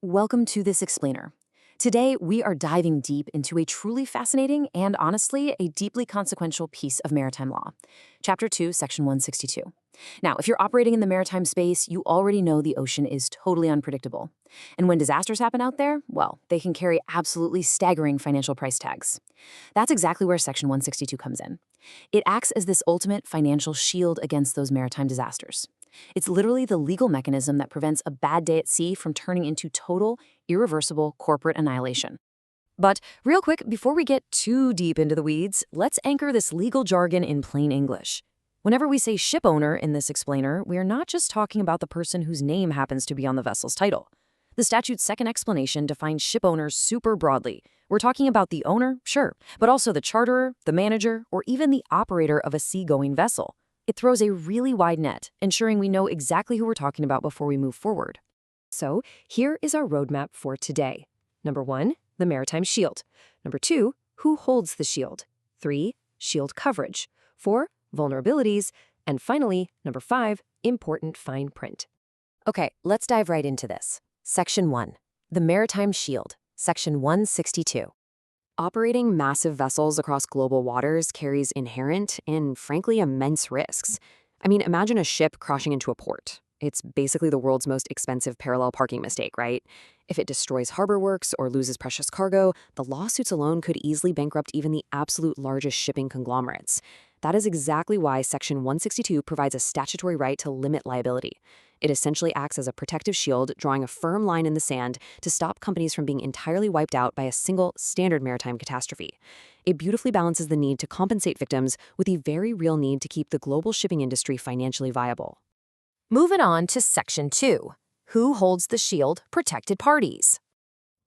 Welcome to this explainer. Today, we are diving deep into a truly fascinating and honestly a deeply consequential piece of maritime law. Chapter 2, Section 162. Now, if you're operating in the maritime space, you already know the ocean is totally unpredictable. And when disasters happen out there, well, they can carry absolutely staggering financial price tags. That's exactly where Section 162 comes in. It acts as this ultimate financial shield against those maritime disasters. It's literally the legal mechanism that prevents a bad day at sea from turning into total, irreversible corporate annihilation. But real quick, before we get too deep into the weeds, let's anchor this legal jargon in plain English. Whenever we say ship owner in this explainer, we are not just talking about the person whose name happens to be on the vessel's title. The statute's second explanation defines ship owners super broadly. We're talking about the owner, sure, but also the charterer, the manager, or even the operator of a seagoing vessel. It throws a really wide net, ensuring we know exactly who we're talking about before we move forward. So, here is our roadmap for today. Number 1, the maritime shield. Number 2, who holds the shield. 3, shield coverage. 4, vulnerabilities. And finally, number 5, important fine print. Okay, let's dive right into this. Section 1, the maritime shield. Section 162. Operating massive vessels across global waters carries inherent and, frankly, immense risks. I mean, imagine a ship crashing into a port. It's basically the world's most expensive parallel parking mistake, right? If it destroys harbor works or loses precious cargo, the lawsuits alone could easily bankrupt even the absolute largest shipping conglomerates. That is exactly why Section 162 provides a statutory right to limit liability. It essentially acts as a protective shield, drawing a firm line in the sand to stop companies from being entirely wiped out by a single standard maritime catastrophe. It beautifully balances the need to compensate victims with the very real need to keep the global shipping industry financially viable. Moving on to Section 2. Who holds the shield? Protected parties.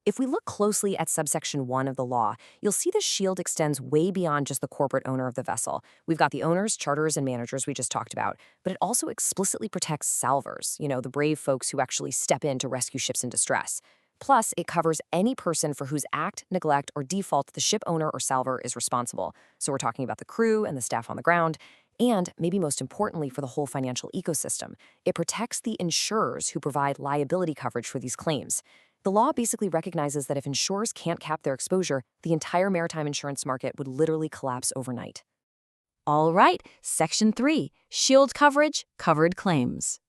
If we look closely at subsection 1 of the law, you'll see the shield extends way beyond just the corporate owner of the vessel. We've got the owners, charterers, and managers we just talked about, but it also explicitly protects salvors, the brave folks who actually step in to rescue ships in distress. Plus, it covers any person for whose act, neglect, or default the ship owner or salvor is responsible. So we're talking about the crew and the staff on the ground, and maybe most importantly for the whole financial ecosystem. It protects the insurers who provide liability coverage for these claims. The law basically recognizes that if insurers can't cap their exposure, the entire maritime insurance market would literally collapse overnight. All right, Section 3, shield coverage, covered claims.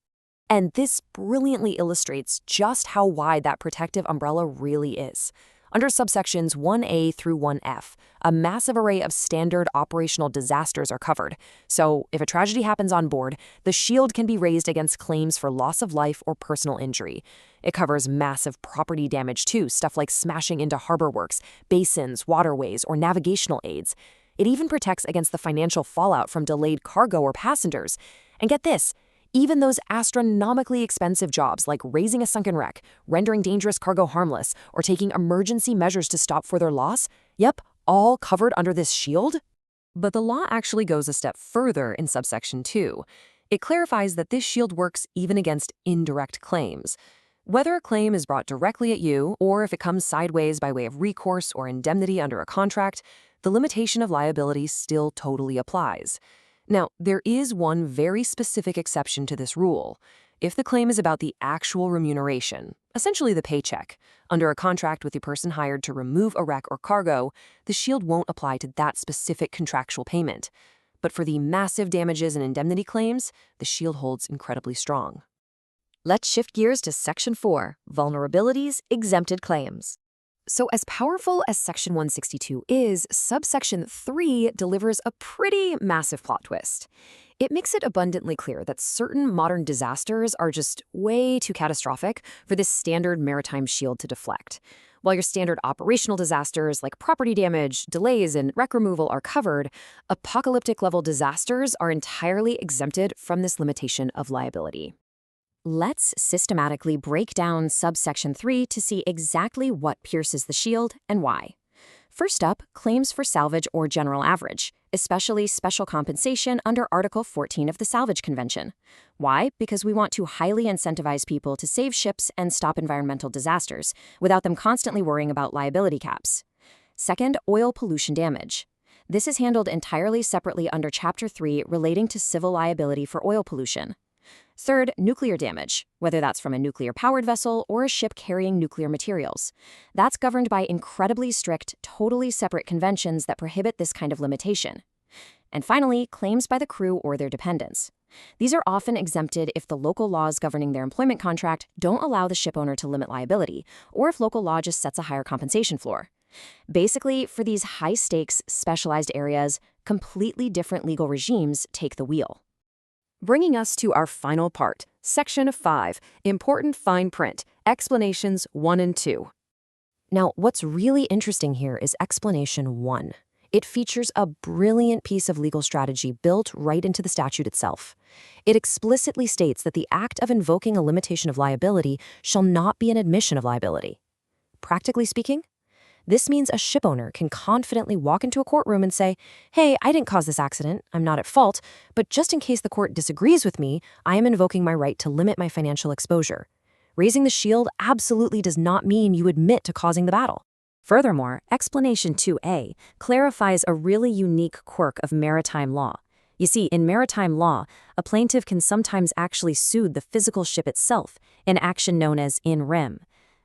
And this brilliantly illustrates just how wide that protective umbrella really is. Under subsections 1A through 1F, a massive array of standard operational disasters are covered. So, if a tragedy happens on board, the shield can be raised against claims for loss of life or personal injury. It covers massive property damage too, stuff like smashing into harbor works, basins, waterways, or navigational aids. It even protects against the financial fallout from delayed cargo or passengers. And get this, even those astronomically expensive jobs like raising a sunken wreck, rendering dangerous cargo harmless, or taking emergency measures to stop further loss, yep, all covered under this shield. But the law actually goes a step further in subsection 2. It clarifies that this shield works even against indirect claims. Whether a claim is brought directly at you, or if it comes sideways by way of recourse or indemnity under a contract, the limitation of liability still totally applies. Now, there is one very specific exception to this rule. If the claim is about the actual remuneration, essentially the paycheck, under a contract with the person hired to remove a wreck or cargo, the shield won't apply to that specific contractual payment. But for the massive damages and indemnity claims, the shield holds incredibly strong. Let's shift gears to Section 4, vulnerabilities, exempted claims. So as powerful as Section 162 is, subsection 3 delivers a pretty massive plot twist. It makes it abundantly clear that certain modern disasters are just way too catastrophic for this standard maritime shield to deflect. While your standard operational disasters like property damage, delays, and wreck removal are covered, apocalyptic-level disasters are entirely exempted from this limitation of liability. Let's systematically break down subsection 3 to see exactly what pierces the shield and why. First up, claims for salvage or general average, especially special compensation under Article 14 of the Salvage Convention. Why? Because we want to highly incentivize people to save ships and stop environmental disasters without them constantly worrying about liability caps. Second, oil pollution damage. This is handled entirely separately under Chapter 3 relating to civil liability for oil pollution. Third, nuclear damage, whether that's from a nuclear-powered vessel or a ship carrying nuclear materials. That's governed by incredibly strict, totally separate conventions that prohibit this kind of limitation. And finally, claims by the crew or their dependents. These are often exempted if the local laws governing their employment contract don't allow the shipowner to limit liability, or if local law just sets a higher compensation floor. Basically, for these high-stakes, specialized areas, completely different legal regimes take the wheel. Bringing us to our final part, Section 5, Important Fine Print, Explanations 1 and 2. Now, what's really interesting here is Explanation 1. It features a brilliant piece of legal strategy built right into the statute itself. It explicitly states that the act of invoking a limitation of liability shall not be an admission of liability. Practically speaking, this means a shipowner can confidently walk into a courtroom and say, "Hey, I didn't cause this accident, I'm not at fault, but just in case the court disagrees with me, I am invoking my right to limit my financial exposure." Raising the shield absolutely does not mean you admit to causing the battle. Furthermore, Explanation 2a clarifies a really unique quirk of maritime law. You see, in maritime law, a plaintiff can sometimes actually sue the physical ship itself, an action known as in rem.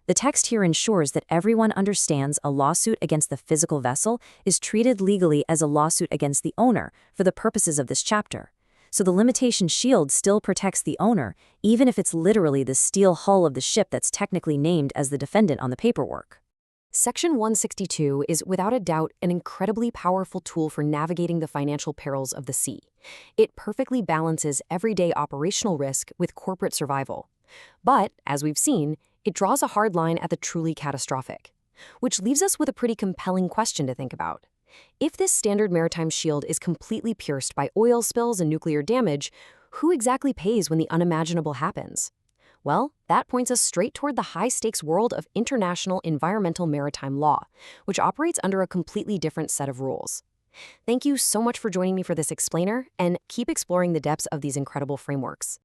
The text here ensures that everyone understands a lawsuit against the physical vessel is treated legally as a lawsuit against the owner for the purposes of this chapter. So the limitation shield still protects the owner, even if it's literally the steel hull of the ship that's technically named as the defendant on the paperwork. Section 162 is without a doubt an incredibly powerful tool for navigating the financial perils of the sea. It perfectly balances everyday operational risk with corporate survival. But, as we've seen, it draws a hard line at the truly catastrophic. Which leaves us with a pretty compelling question to think about. If this standard maritime shield is completely pierced by oil spills and nuclear damage, who exactly pays when the unimaginable happens? Well, that points us straight toward the high-stakes world of international environmental maritime law, which operates under a completely different set of rules. Thank you so much for joining me for this explainer, and keep exploring the depths of these incredible frameworks.